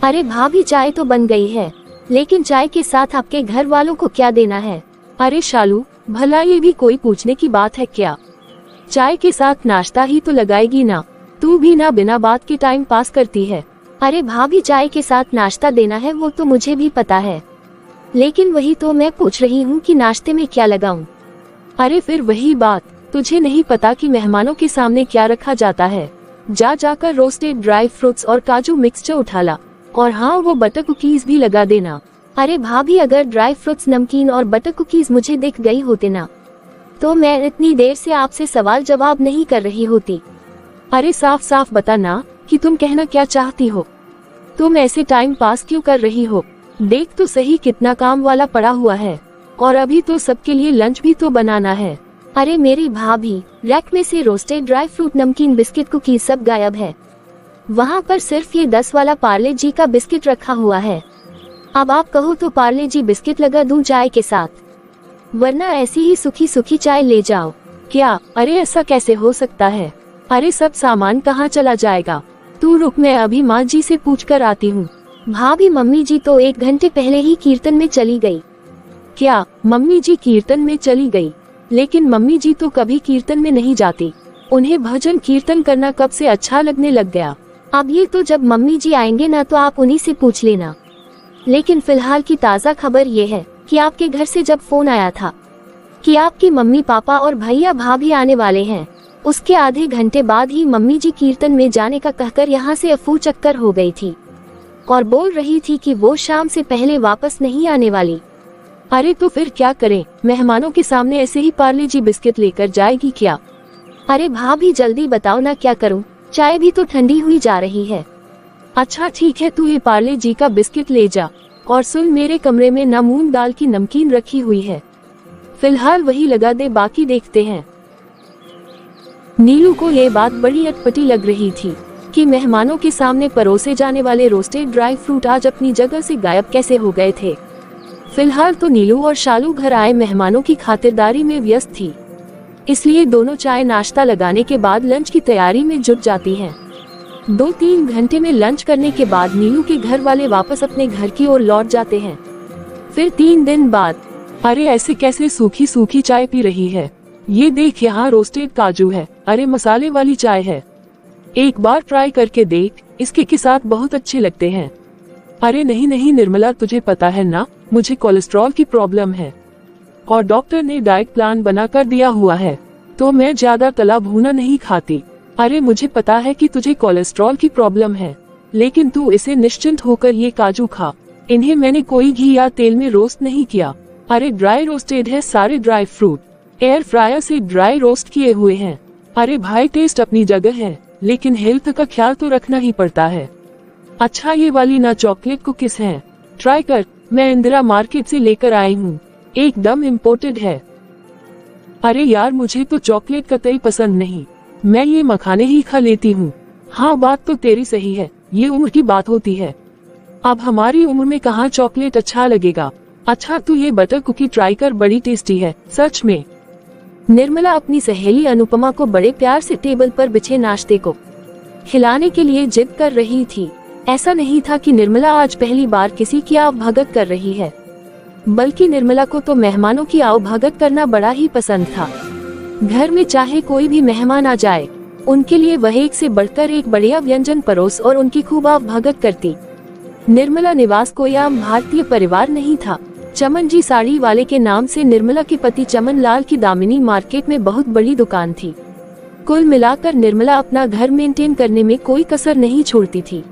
अरे भाभी चाय तो बन गई है, लेकिन चाय के साथ आपके घर वालों को क्या देना है? अरे शालू, भला ये भी कोई पूछने की बात है क्या? चाय के साथ नाश्ता ही तो लगाएगी ना। तू भी ना बिना बात के टाइम पास करती है। अरे भाभी चाय के साथ नाश्ता देना है वो तो मुझे भी पता है, लेकिन वही तो मैं पूछ रही हूँ कि नाश्ते में क्या लगाऊं? अरे फिर वही बात, तुझे नहीं पता कि मेहमानों के सामने क्या रखा जाता है? जा जाकर रोस्टेड ड्राई फ्रूट्स और काजू मिक्सचर उठा ला, और हाँ वो बटर कुकीज भी लगा देना। अरे भाभी अगर ड्राई फ्रूट्स, नमकीन और बटर कुकीज मुझे दिख गई होते ना, तो मैं इतनी देर से आपसे सवाल जवाब नहीं कर रही होती। अरे साफ साफ बता ना कि तुम कहना क्या चाहती हो। तुम ऐसे टाइम पास क्यों कर रही हो? देख तो सही कितना काम वाला पड़ा हुआ है, और अभी तो सबके लिए लंच भी तो बनाना है। अरे मेरी भाभी, रैक में से रोस्टेड ड्राई फ्रूट, नमकीन, बिस्किट, कुकीज सब गायब है। वहाँ पर सिर्फ ये 10 वाला पार्ले जी का बिस्किट रखा हुआ है। अब आप कहो तो पार्ले जी बिस्किट लगा दूं चाय के साथ, वरना ऐसी ही सूखी सूखी चाय ले जाओ। क्या? अरे ऐसा कैसे हो सकता है? अरे सब सामान कहाँ चला जाएगा? तू रुक, मैं अभी माँ जी से पूछ कर आती हूँ। भाभी मम्मी जी तो 1 घंटे पहले ही कीर्तन में चली गई। क्या मम्मी जी कीर्तन में चली गई? लेकिन मम्मी जी तो कभी कीर्तन में नहीं जाती। उन्हें भजन कीर्तन करना कब से अच्छा लगने लग गया। अब ये तो जब मम्मी जी आएंगे ना तो आप उन्हीं से पूछ लेना। लेकिन फिलहाल की ताज़ा खबर ये है कि आपके घर से जब फोन आया था कि आपकी मम्मी पापा और भैया भाभी आने वाले हैं, उसके आधे घंटे बाद ही मम्मी जी कीर्तन में जाने का कहकर यहाँ से अफू चक्कर हो गई थी और बोल रही थी कि वो शाम से पहले वापस नहीं आने वाली। अरे तो फिर क्या करें? मेहमानों के सामने ऐसे ही पार्ले जी बिस्किट लेकर जाएगी क्या? अरे भाभी जल्दी बताओ ना क्या करूं, चाय भी तो ठंडी हुई जा रही है। अच्छा ठीक है, तू ये पार्ले जी का बिस्किट ले जा, और सुन मेरे कमरे में ना मूंग दाल की नमकीन रखी हुई है, फिलहाल वही लगा दे, बाकी देखते हैं। नीलू को ये बात बड़ी अटपटी लग रही थी कि मेहमानों के सामने परोसे जाने वाले रोस्टेड ड्राई फ्रूट आज अपनी जगह से गायब कैसे हो गए थे। फिलहाल तो नीलू और शालू घर आए मेहमानों की खातिरदारी में व्यस्त थी, इसलिए दोनों चाय नाश्ता लगाने के बाद लंच की तैयारी में जुट जाती हैं। 2-3 घंटे में लंच करने के बाद नीलू के घर वाले वापस अपने घर की ओर लौट जाते हैं। फिर 3 दिन बाद, अरे ऐसे कैसे सूखी सूखी चाय पी रही है? ये देख, यहाँ रोस्टेड काजू है। अरे मसाले वाली चाय है, एक बार ट्राई करके देख, इसके के साथ बहुत अच्छे लगते हैं। अरे नहीं नहीं निर्मला, तुझे पता है ना मुझे कोलेस्ट्रॉल की प्रॉब्लम है, और डॉक्टर ने डाइट प्लान बना कर दिया हुआ है, तो मैं ज्यादा तला भुना नहीं खाती। अरे मुझे पता है कि तुझे कोलेस्ट्रॉल की प्रॉब्लम है, लेकिन तू इसे निश्चिंत होकर ये काजू खा। इन्हें मैंने कोई घी या तेल में रोस्ट नहीं किया। अरे ड्राई रोस्टेड है सारे ड्राई फ्रूट, एयर फ्रायर से ड्राई रोस्ट किए हुए हैं। अरे भाई टेस्ट अपनी जगह है, लेकिन हेल्थ का ख्याल तो रखना ही पड़ता है। अच्छा ये वाली ना चॉकलेट कुकीज हैं, ट्राई कर, मैं इंदिरा मार्केट से लेकर आई हूँ, एकदम इम्पोर्टेड है। अरे यार मुझे तो चॉकलेट कतई पसंद नहीं, मैं ये मखाने ही खा लेती हूँ। हाँ बात तो तेरी सही है, ये उम्र की बात होती है, अब हमारी उम्र में कहाँ चॉकलेट अच्छा लगेगा। अच्छा तू ये बटर कुकी ट्राई कर, बड़ी टेस्टी है सच में। निर्मला अपनी सहेली अनुपमा को बड़े प्यार से टेबल पर बिछे नाश्ते को खिलाने के लिए जिद कर रही थी। ऐसा नहीं था कि निर्मला आज पहली बार किसी की आवभगत कर रही है, बल्कि निर्मला को तो मेहमानों की आवभगत करना बड़ा ही पसंद था। घर में चाहे कोई भी मेहमान आ जाए, उनके लिए वह एक से बढ़कर एक बढ़िया व्यंजन परोस और उनकी खूब आवभगत करती। निर्मला निवास कोई आम भारतीय परिवार नहीं था। चमन जी साड़ी वाले के नाम से निर्मला के पति चमन लाल की दामिनी मार्केट में बहुत बड़ी दुकान थी। कुल मिलाकर निर्मला अपना घर मेंटेन करने में कोई कसर नहीं छोड़ती थी,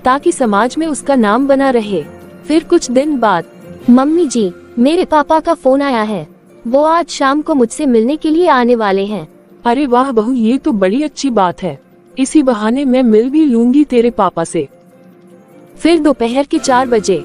ताकि समाज में उसका नाम बना रहे। फिर कुछ दिन बाद, मम्मी जी मेरे पापा का फोन आया है, वो आज शाम को मुझसे मिलने के लिए आने वाले हैं। अरे वाह बहू, ये तो बड़ी अच्छी बात है, इसी बहाने मैं मिल भी लूंगी तेरे पापा से। फिर दोपहर के 4 बजे,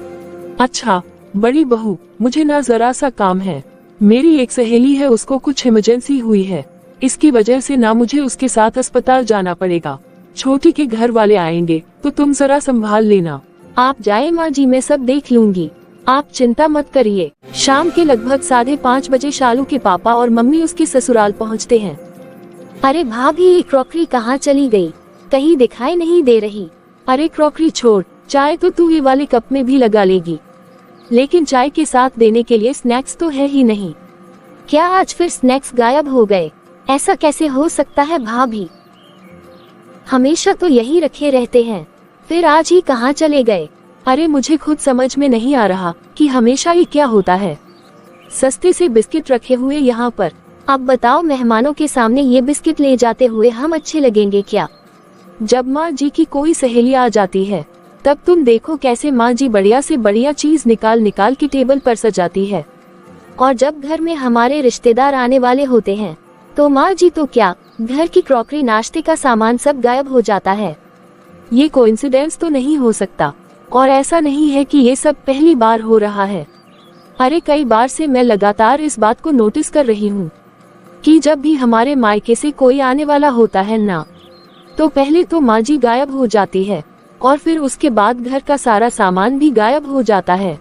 अच्छा बड़ी बहू मुझे ना जरा सा काम है, मेरी एक सहेली है उसको कुछ इमरजेंसी हुई है, इसकी वजह से ना मुझे उसके साथ अस्पताल जाना पड़ेगा। छोटी के घर वाले आएंगे तो तुम जरा संभाल लेना। आप जाए माँ जी, मैं सब देख लूंगी, आप चिंता मत करिए। शाम के लगभग 5:30 बजे शालू के पापा और मम्मी उसके ससुराल पहुंचते हैं। अरे भाभी ये क्रॉकरी कहाँ चली गई, कहीं दिखाई नहीं दे रही। अरे क्रॉकरी छोड़, चाय तो तू ये वाले कप में भी लगा लेगी, लेकिन चाय के साथ देने के लिए स्नैक्स तो है ही नहीं। क्या आज फिर स्नैक्स गायब हो गए? ऐसा कैसे हो सकता है भाभी? हमेशा तो यही रखे रहते हैं, फिर आज ही कहाँ चले गए? अरे मुझे खुद समझ में नहीं आ रहा कि हमेशा ये क्या होता है। सस्ते से बिस्किट रखे हुए यहाँ पर। अब बताओ, मेहमानों के सामने ये बिस्किट ले जाते हुए हम अच्छे लगेंगे क्या? जब माँ जी की कोई सहेली आ जाती है तब तुम देखो कैसे माँ जी बढ़िया से बढ़िया चीज निकाल निकाल के टेबल पर सजाती है। और जब घर में हमारे रिश्तेदार आने वाले होते हैं तो माँ जी तो क्या, घर की क्रॉकरी, नाश्ते का सामान सब गायब हो जाता है। ये कोइंसिडेंस तो नहीं हो सकता, और ऐसा नहीं है कि ये सब पहली बार हो रहा है। अरे कई बार से मैं लगातार इस बात को नोटिस कर रही हूँ कि जब भी हमारे मायके से कोई आने वाला होता है ना, तो पहले तो माँ जी गायब हो जाती है और फिर उसके बाद घर का सारा सामान भी गायब हो जाता है।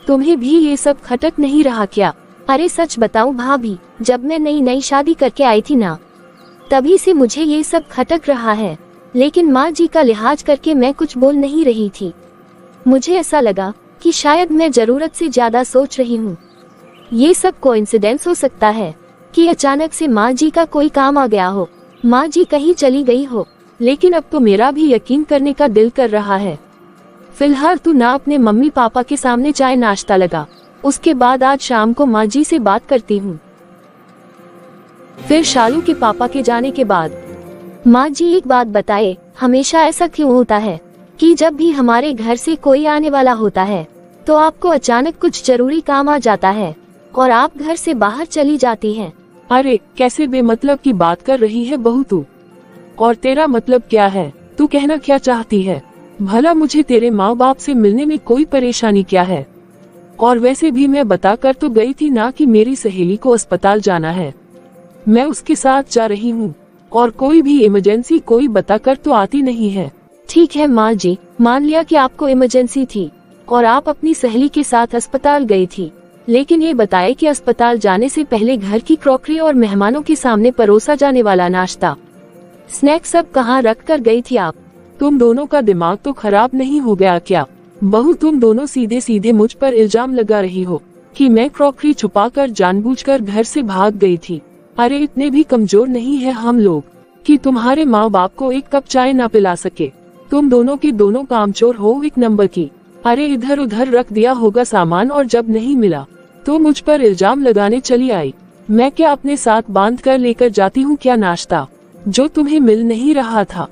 तुम्हें भी ये सब खटक नहीं रहा क्या? अरे सच बताऊं भाभी, जब मैं नई शादी करके आई थी ना, तभी से मुझे ये सब खटक रहा है, लेकिन माँ जी का लिहाज करके मैं कुछ बोल नहीं रही थी। मुझे ऐसा लगा कि शायद मैं जरूरत से ज्यादा सोच रही हूँ। ये सब कोइंसिडेंस हो सकता है कि अचानक से माँ जी का कोई काम आ गया हो, माँ जी कहीं चली गई हो। लेकिन अब तो मेरा भी यकीन करने का दिल कर रहा है। फिलहाल तू ना अपने मम्मी पापा के सामने चाय नाश्ता लगा, उसके बाद आज शाम को माँ जी से बात करती हूँ। फिर शालू के पापा के जाने के बाद, माँ जी एक बात बताए, हमेशा ऐसा क्यों होता है कि जब भी हमारे घर से कोई आने वाला होता है तो आपको अचानक कुछ जरूरी काम आ जाता है और आप घर से बाहर चली जाती हैं? अरे कैसे बेमतलब की बात कर रही है बहू तू? और तेरा मतलब क्या है? तू कहना क्या चाहती है? भला मुझे तेरे माँ बाप से मिलने में कोई परेशानी क्या है? और वैसे भी मैं बता कर तो गई थी ना कि मेरी सहेली को अस्पताल जाना है। मैं उसके साथ जा रही हूँ और कोई भी इमरजेंसी कोई बताकर तो आती नहीं है। ठीक है माँ जी, मान लिया कि आपको इमरजेंसी थी और आप अपनी सहेली के साथ अस्पताल गई थी, लेकिन ये बताए कि अस्पताल जाने से पहले घर की क्रॉकरी और मेहमानों के सामने परोसा जाने वाला नाश्ता, स्नैक्स सब कहाँ रख कर गई थी आप? तुम दोनों का दिमाग तो खराब नहीं हो गया क्या? बहू तुम दोनों सीधे सीधे मुझ पर इल्जाम लगा रही हो कि मैं क्रॉकरी छुपाकर जानबूझकर घर से भाग गई थी। अरे इतने भी कमजोर नहीं है हम लोग कि तुम्हारे माँ बाप को एक कप चाय ना पिला सके। तुम दोनों की दोनों कामचोर हो एक नंबर की। अरे इधर उधर रख दिया होगा सामान और जब नहीं मिला तो मुझ पर इल्जाम लगाने चली आई। मैं क्या अपने साथ बांध कर लेकर जाती हूँ क्या नाश्ता जो तुम्हें मिल नहीं रहा था?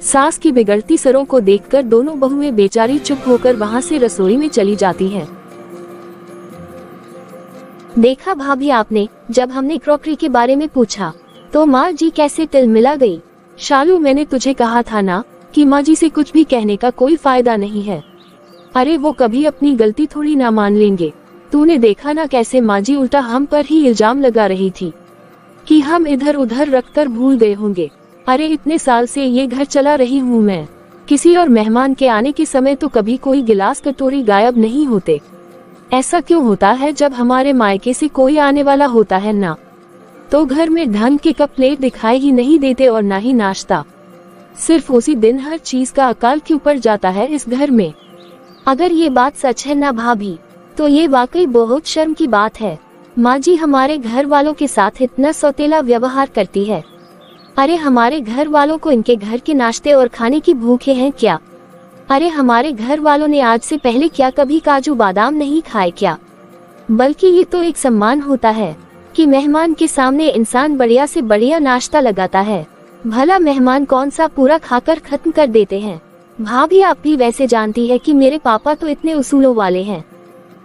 सास की बिगड़ती सरों को देखकर दोनों बहुएं बेचारी चुप होकर वहाँ से रसोई में चली जाती हैं। देखा भाभी आपने, जब हमने क्रॉकरी के बारे में पूछा तो माँ जी कैसे तिलमिला गई। शालू मैंने तुझे कहा था ना कि माँ जी से कुछ भी कहने का कोई फायदा नहीं है। अरे वो कभी अपनी गलती थोड़ी ना मान लेंगे। तूने देखा ना कैसे माँ जी उल्टा हम पर ही इल्जाम लगा रही थी कि हम इधर उधर रखकर भूल गए होंगे। अरे इतने साल से ये घर चला रही हूँ मैं, किसी और मेहमान के आने के समय तो कभी कोई गिलास कटोरी गायब नहीं होते। ऐसा क्यों होता है जब हमारे मायके से कोई आने वाला होता है ना, तो घर में ढंग के कप प्लेट दिखाई ही नहीं देते और ना ही नाश्ता। सिर्फ उसी दिन हर चीज का अकाल क्यों पड़ जाता है इस घर में? अगर ये बात सच है ना भाभी, तो ये वाकई बहुत शर्म की बात है। माँ जी हमारे घर वालों के साथ इतना सौतेला व्यवहार करती है। अरे हमारे घर वालों को इनके घर के नाश्ते और खाने की भूखे हैं क्या? अरे हमारे घर वालों ने आज से पहले क्या कभी काजू बादाम नहीं खाए क्या? बल्कि ये तो एक सम्मान होता है कि मेहमान के सामने इंसान बढ़िया से बढ़िया नाश्ता लगाता है। भला मेहमान कौन सा पूरा खाकर खत्म कर देते हैं? भाभी आप भी वैसे जानती है कि मेरे पापा तो इतने उसूलों वाले हैं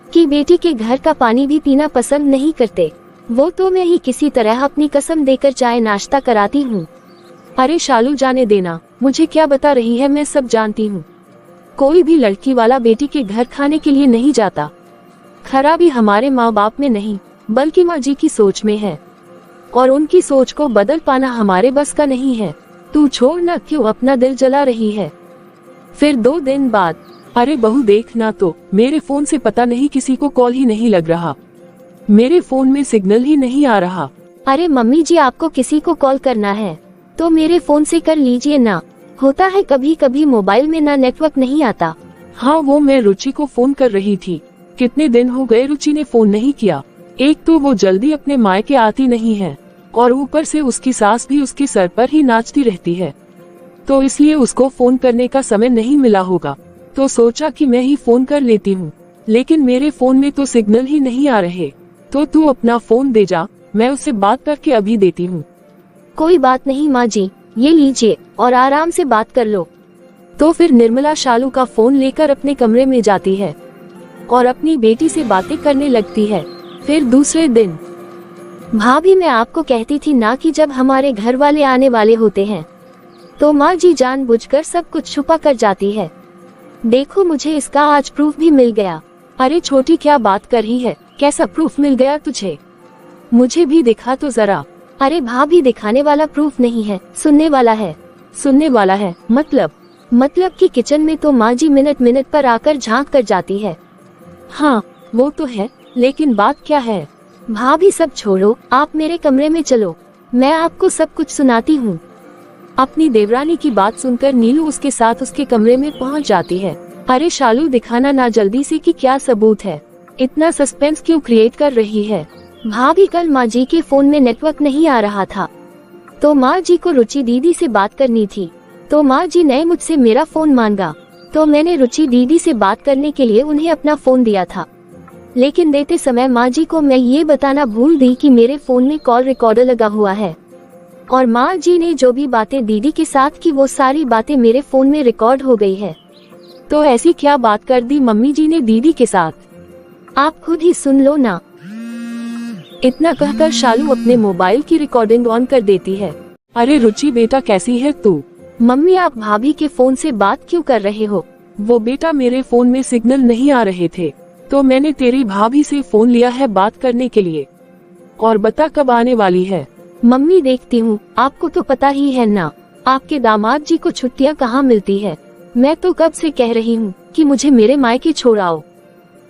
कि बेटी के घर का पानी भी पीना पसंद नहीं करते। वो तो मैं ही किसी तरह अपनी कसम देकर चाय नाश्ता कराती हूँ। अरे शालू जाने देना, मुझे क्या बता रही है, मैं सब जानती हूँ। कोई भी लड़की वाला बेटी के घर खाने के लिए नहीं जाता। खराबी हमारे माँ बाप में नहीं बल्कि माँ जी की सोच में है, और उनकी सोच को बदल पाना हमारे बस का नहीं है। तू छोड़ ना, क्यों अपना दिल जला रही है? फिर 2 दिन बाद, अरे बहू देखना तो मेरे फोन से पता नहीं किसी को कॉल ही नहीं लग रहा, मेरे फोन में सिग्नल ही नहीं आ रहा। अरे मम्मी जी, आपको किसी को कॉल करना है तो मेरे फोन से कर लीजिए ना। होता है कभी कभी मोबाइल में ना नेटवर्क नहीं आता। हाँ, वो मैं रुचि को फोन कर रही थी। कितने दिन हो गए रुचि ने फोन नहीं किया। एक तो वो जल्दी अपने मायके आती नहीं है और ऊपर से उसकी सास भी उसके सर पर ही नाचती रहती है, तो इसलिए उसको फोन करने का समय नहीं मिला होगा। तो सोचा कि मैं ही फोन कर लेती हूँ, लेकिन मेरे फोन में तो सिग्नल ही नहीं आ रहे। तो तू अपना फोन दे जा, मैं उससे बात करके अभी देती हूँ। कोई बात नहीं माँ जी, ये लीजिए और आराम से बात कर लो। तो फिर निर्मला शालू का फोन लेकर अपने कमरे में जाती है और अपनी बेटी से बातें करने लगती है। फिर दूसरे दिन, भाभी मैं आपको कहती थी ना कि जब हमारे घर वाले आने वाले होते हैं तो माँ जी जानबूझकर सब कुछ छुपा कर जाती है। देखो मुझे इसका आज प्रूफ भी मिल गया। अरे छोटी क्या बात कर रही है, कैसा प्रूफ मिल गया तुझे? मुझे भी दिखा तो जरा। अरे भाभी दिखाने वाला प्रूफ नहीं है, सुनने वाला है। सुनने वाला है मतलब कि किचन में तो माँ जी मिनट मिनट पर आकर झांक कर जाती है। हाँ वो तो है, लेकिन बात क्या है? भाभी सब छोड़ो, आप मेरे कमरे में चलो, मैं आपको सब कुछ सुनाती हूँ। अपनी देवरानी की बात सुनकर नीलू उसके साथ उसके कमरे में पहुँच जाती है। अरे शालू दिखाना ना जल्दी से कि क्या सबूत है, इतना सस्पेंस क्यों क्रिएट कर रही है? भाभी कल माँ जी के फोन में नेटवर्क नहीं आ रहा था, तो माँ जी को रुचि दीदी से बात करनी थी, तो माँ जी ने मुझसे मेरा फोन मांगा, तो मैंने रुचि दीदी से बात करने के लिए उन्हें अपना फोन दिया था। लेकिन देते समय माँ जी को मैं ये बताना भूल दी कि मेरे फोन में कॉल रिकॉर्डर लगा हुआ है, और माँ जी ने जो भी बातें दीदी के साथ की वो सारी बातें मेरे फोन में रिकॉर्ड हो गई है। तो ऐसी क्या बात कर दी मम्मी जी ने दीदी के साथ? आप खुद ही सुन लो ना। इतना कहकर शालू अपने मोबाइल की रिकॉर्डिंग ऑन कर देती है। अरे रुचि बेटा कैसी है तू? मम्मी आप भाभी के फोन से बात क्यों कर रहे हो? वो बेटा मेरे फोन में सिग्नल नहीं आ रहे थे, तो मैंने तेरी भाभी से फोन लिया है बात करने के लिए। और बता कब आने वाली है? मम्मी देखती हूँ, आपको तो पता ही है ना, आपके दामाद जी को छुट्टियाँ कहाँ मिलती है। मैं तो कब से कह रही हूँ कि मुझे मेरे मायके छोड़ाओ,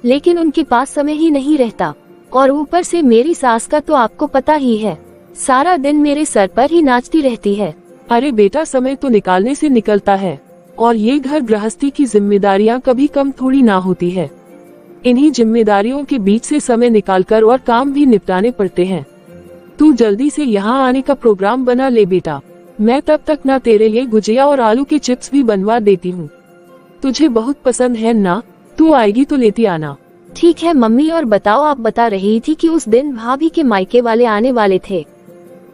लेकिन उनके पास समय ही नहीं रहता। और ऊपर से मेरी सास का तो आपको पता ही है, सारा दिन मेरे सर पर ही नाचती रहती है। अरे बेटा समय तो निकालने से निकलता है, और ये घर गृहस्थी की जिम्मेदारियाँ कभी कम थोड़ी ना होती है। इन्हीं जिम्मेदारियों के बीच से समय निकालकर और काम भी निपटाने पड़ते हैं। तू जल्दी से यहाँ आने का प्रोग्राम बना ले बेटा, मैं तब तक ना तेरे लिए गुजिया और आलू के चिप्स भी बनवा देती हूँ। तुझे बहुत पसंद है ना, तू आएगी तो लेती आना। ठीक है मम्मी, और बताओ, आप बता रही थी कि उस दिन भाभी के मायके वाले आने वाले थे,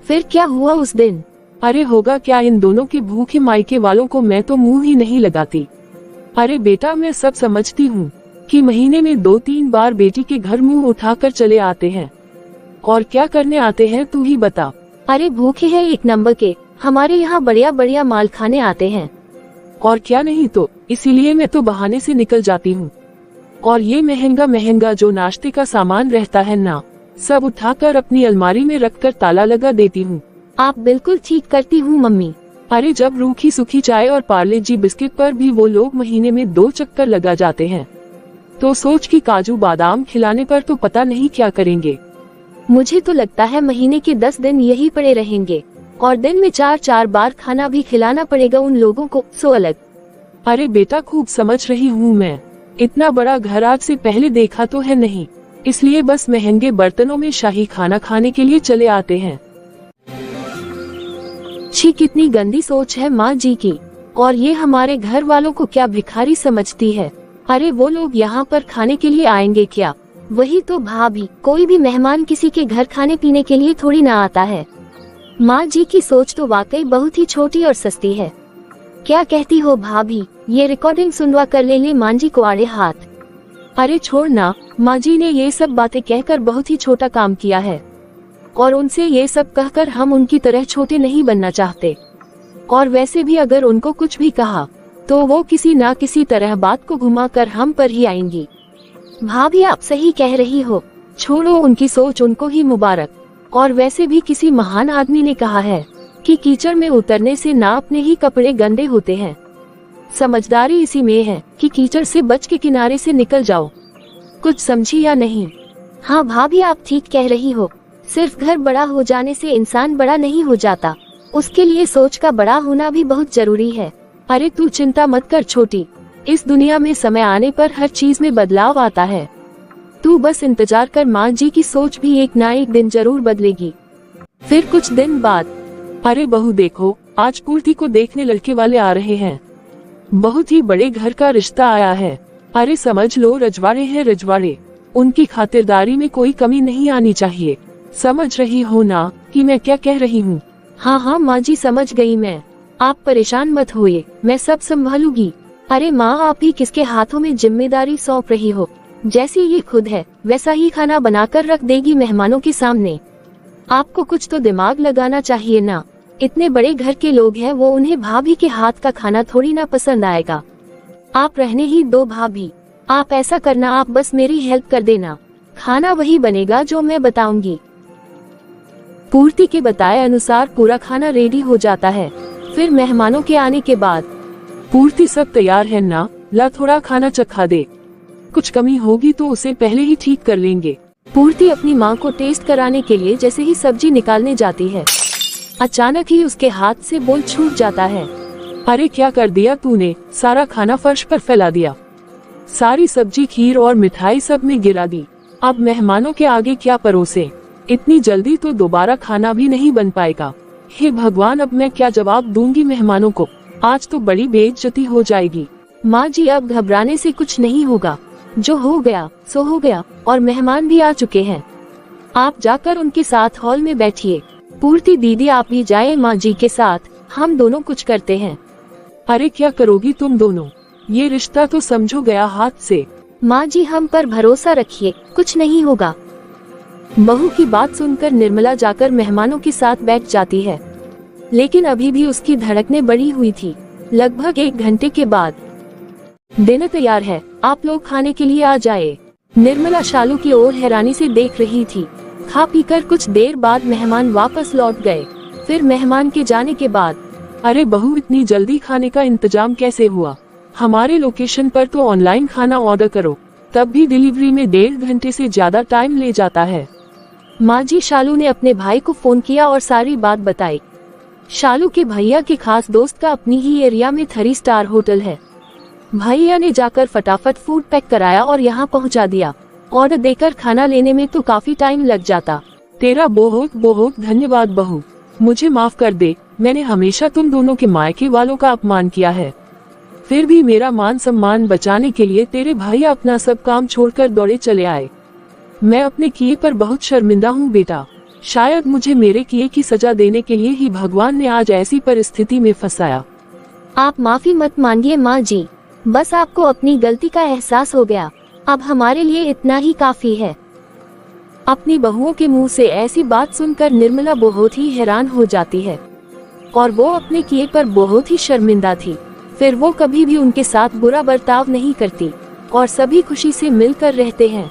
फिर क्या हुआ उस दिन? अरे होगा क्या, इन दोनों के भूखे मायके वालों को मैं तो मुंह ही नहीं लगाती। अरे बेटा मैं सब समझती हूँ कि महीने में 2-3 बार बेटी के घर मुंह उठाकर चले आते हैं, और क्या करने आते हैं तू ही बता। अरे भूखे हैं एक नंबर के, हमारे यहाँ बढ़िया बढ़िया माल खाने आते हैं। और क्या नहीं तो, इसीलिए मैं तो बहाने से निकल जाती हूँ। और ये महंगा महंगा जो नाश्ते का सामान रहता है ना, सब उठाकर अपनी अलमारी में रखकर ताला लगा देती हूँ। आप बिल्कुल ठीक करती हूँ मम्मी। अरे जब रूखी सूखी चाय और पार्ले जी बिस्किट पर भी वो लोग महीने में 2 चक्कर लगा जाते हैं, तो सोच कि काजू बादाम खिलाने पर तो पता नहीं क्या करेंगे। मुझे तो लगता है महीने के 10 दिन यही पड़े रहेंगे, और दिन में 4-4 बार खाना भी खिलाना पड़ेगा उन लोगों को, सो अलग। अरे बेटा खूब समझ रही हूँ मैं, इतना बड़ा घर आज से पहले देखा तो है नहीं, इसलिए बस महंगे बर्तनों में शाही खाना खाने के लिए चले आते हैं। छी कितनी गंदी सोच है माँ जी की, और ये हमारे घर वालों को क्या भिखारी समझती है। अरे वो लोग यहाँ पर खाने के लिए आएंगे क्या? वही तो भाभी, कोई भी मेहमान किसी के घर खाने पीने के लिए थोड़ी ना आता है। माँ जी की सोच तो वाकई बहुत ही छोटी और सस्ती है। क्या कहती हो भाभी, ये रिकॉर्डिंग सुनवा कर ले माँ जी को आड़े हाथ। अरे छोड़ ना, माँ जी ने ये सब बातें कहकर बहुत ही छोटा काम किया है, और उनसे ये सब कहकर हम उनकी तरह छोटे नहीं बनना चाहते। और वैसे भी अगर उनको कुछ भी कहा तो वो किसी ना किसी तरह बात को घुमाकर हम पर ही आएंगी। भाभी आप सही कह रही हो, छोड़ो उनकी सोच, उनको ही मुबारक। और वैसे भी किसी महान आदमी ने कहा है कि कीचड़ में उतरने से ना अपने ही कपड़े गंदे होते हैं। समझदारी इसी में है कि कीचड़ से बच के किनारे से निकल जाओ। कुछ समझी या नहीं? हाँ भाभी आप ठीक कह रही हो, सिर्फ घर बड़ा हो जाने से इंसान बड़ा नहीं हो जाता, उसके लिए सोच का बड़ा होना भी बहुत जरूरी है। अरे तू चिंता मत कर छोटी, इस दुनिया में समय आने पर हर चीज में बदलाव आता है। तू बस इंतजार कर, माँ जी की सोच भी एक ना एक दिन जरूर बदलेगी। फिर कुछ दिन बाद, अरे बहू देखो, आज पूर्ति को देखने लड़के वाले आ रहे हैं। बहुत ही बड़े घर का रिश्ता आया है। अरे समझ लो रजवाड़े हैं रजवाड़े, उनकी खातिरदारी में कोई कमी नहीं आनी चाहिए। समझ रही हो ना कि मैं क्या कह रही हूँ? हाँ हाँ माँ जी समझ गई मैं, आप परेशान मत होइए, मैं सब संभालूंगी। अरे माँ आप ही किसके हाथों में जिम्मेदारी सौंप रही हो? जैसी ये खुद है वैसा ही खाना बनाकर रख देगी मेहमानों के सामने। आपको कुछ तो दिमाग लगाना चाहिए ना, इतने बड़े घर के लोग हैं, वो उन्हें भाभी के हाथ का खाना थोड़ी ना पसंद आएगा। आप रहने ही दो भाभी, आप ऐसा करना, आप बस मेरी हेल्प कर देना, खाना वही बनेगा जो मैं बताऊंगी। पूर्ति के बताए अनुसार पूरा खाना रेडी हो जाता है। फिर मेहमानों के आने के बाद, पूर्ति सब तैयार है ना, ला थोड़ा खाना चखा दे, कुछ कमी होगी तो उसे पहले ही ठीक कर लेंगे। पूर्ति अपनी माँ को टेस्ट कराने के लिए जैसे ही सब्जी निकालने जाती है, अचानक ही उसके हाथ से बोल छूट जाता है। अरे क्या कर दिया तूने, सारा खाना फर्श पर फैला दिया, सारी सब्जी खीर और मिठाई सब में गिरा दी। अब मेहमानों के आगे क्या परोसे, इतनी जल्दी तो दोबारा खाना भी नहीं बन पाएगा। हे भगवान, अब मैं क्या जवाब दूंगी मेहमानों को, आज तो बड़ी बेइज्जती हो जाएगी। माँ जी अब घबराने से कुछ नहीं होगा, जो हो गया सो हो गया, और मेहमान भी आ चुके हैं। आप जाकर उनके साथ हॉल में बैठिए। पूर्ति दीदी आप भी जाए माँ जी के साथ, हम दोनों कुछ करते हैं। अरे क्या करोगी तुम दोनों, ये रिश्ता तो समझो गया हाथ से। माँ जी हम पर भरोसा रखिए, कुछ नहीं होगा। बहू की बात सुनकर निर्मला जाकर मेहमानों के साथ बैठ जाती है, लेकिन अभी भी उसकी धड़कनें बढ़ी हुई थी। लगभग 1 घंटे के बाद, डिनर तैयार है, आप लोग खाने के लिए आ जाए। निर्मला शालू की ओर हैरानी से देख रही थी। खा पीकर कुछ देर बाद मेहमान वापस लौट गए। फिर मेहमान के जाने के बाद, अरे बहू इतनी जल्दी खाने का इंतजाम कैसे हुआ? हमारे लोकेशन पर तो ऑनलाइन खाना ऑर्डर करो, तब भी डिलीवरी में 1.5 घंटे से ज्यादा टाइम ले जाता है। माँ जी शालू ने अपने भाई को फोन किया और सारी बात बताई। शालू के भैया के खास दोस्त का अपनी ही एरिया में 3 स्टार होटल है। भैया ने जाकर फटाफट फूड पैक कराया और यहाँ पहुँचा दिया। ऑर्डर देकर खाना लेने में तो काफी टाइम लग जाता। तेरा बहुत बहुत धन्यवाद बहू, मुझे माफ कर दे, मैंने हमेशा तुम दोनों के मायके वालों का अपमान किया है। फिर भी मेरा मान सम्मान बचाने के लिए तेरे भाई अपना सब काम छोड़कर दौड़े चले आए। मैं अपने किए पर बहुत शर्मिंदा हूँ बेटा, शायद मुझे मेरे किए की सजा देने के लिए ही भगवान ने आज ऐसी परिस्थिति में फंसाया। आप माफी मत मांगिए माँ जी, बस आपको अपनी गलती का एहसास हो गया, अब हमारे लिए इतना ही काफी है। अपनी बहुओं के मुंह से ऐसी बात सुनकर निर्मला बहुत ही हैरान हो जाती है और वो अपने किए पर बहुत ही शर्मिंदा थी। फिर वो कभी भी उनके साथ बुरा बर्ताव नहीं करती और सभी खुशी से मिलकर रहते हैं।